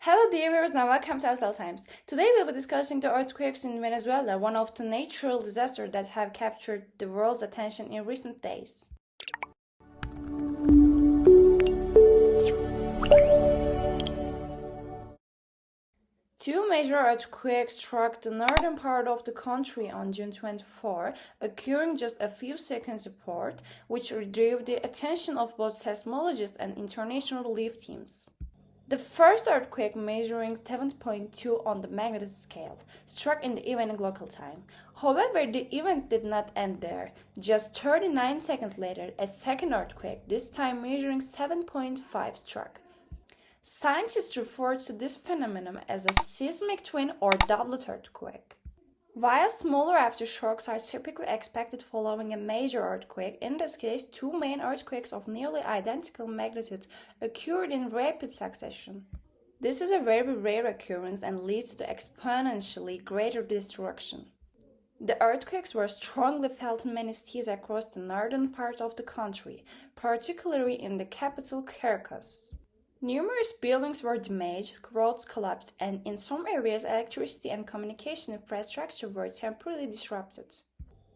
Hello dear viewers and welcome to Cell Times. Today we'll be discussing the earthquakes in Venezuela, one of the natural disasters that have captured the world's attention in recent days. Two major earthquakes struck the northern part of the country on June 24, occurring just a few seconds apart, which drew the attention of both seismologists and international relief teams. The first earthquake, measuring 7.2 on the magnitude scale, struck in the evening local time. However, the event did not end there. Just 39 seconds later, a second earthquake, this time measuring 7.5, struck. Scientists refer to this phenomenon as a seismic twin or doublet earthquake. While smaller aftershocks are typically expected following a major earthquake, in this case, two main earthquakes of nearly identical magnitude occurred in rapid succession. This is a very rare occurrence and leads to exponentially greater destruction. The earthquakes were strongly felt in many cities across the northern part of the country, particularly in the capital Caracas. Numerous buildings were damaged, roads collapsed, and in some areas electricity and communication infrastructure were temporarily disrupted.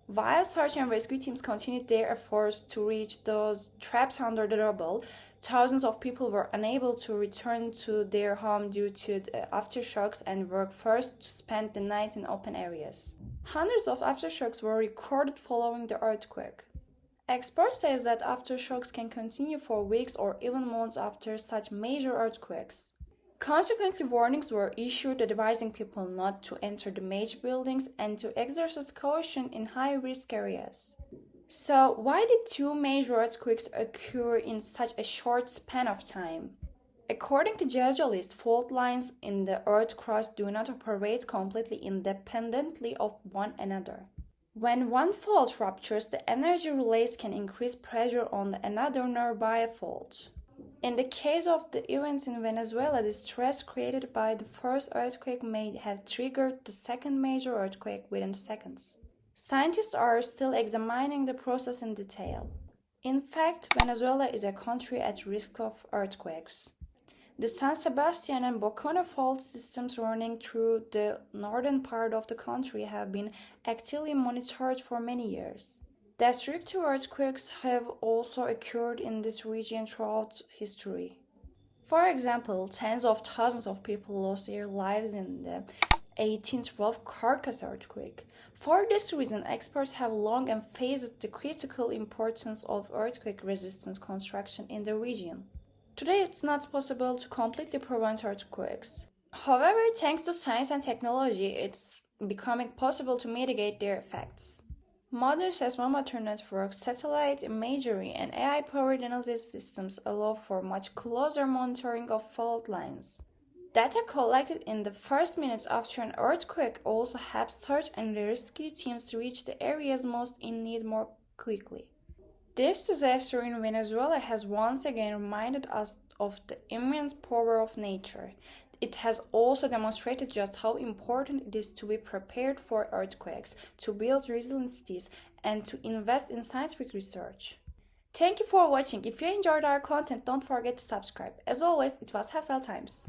While search and rescue teams continued their efforts to reach those trapped under the rubble, thousands of people were unable to return to their home due to the aftershocks and were forced to spend the night in open areas. Hundreds of aftershocks were recorded following the earthquake. Experts say that aftershocks can continue for weeks or even months after such major earthquakes. Consequently, warnings were issued advising people not to enter the major buildings and to exercise caution in high-risk areas. So, why did two major earthquakes occur in such a short span of time? According to geologists, fault lines in the Earth's crust do not operate completely independently of one another. When one fault ruptures, the energy relays can increase pressure on another nearby fault. In the case of the events in Venezuela, the stress created by the first earthquake may have triggered the second major earthquake within seconds. Scientists are still examining the process in detail. In fact, Venezuela is a country at risk of earthquakes. The San Sebastian and Bocona fault systems running through the northern part of the country have been actively monitored for many years. Destructive earthquakes have also occurred in this region throughout history. For example, tens of thousands of people lost their lives in the 1812 Caracas earthquake. For this reason, experts have long emphasized the critical importance of earthquake-resistant construction in the region. Today, it's not possible to completely prevent earthquakes. However, thanks to science and technology, it's becoming possible to mitigate their effects. Modern seismometer networks, satellite imagery, and AI-powered analysis systems allow for much closer monitoring of fault lines. Data collected in the first minutes after an earthquake also helps search and rescue teams reach the areas most in need more quickly. This disaster in Venezuela has once again reminded us of the immense power of nature. It has also demonstrated just how important it is to be prepared for earthquakes, to build resilient cities, and to invest in scientific research. Thank you for watching. If you enjoyed our content, don't forget to subscribe. As always, it was Cell Times.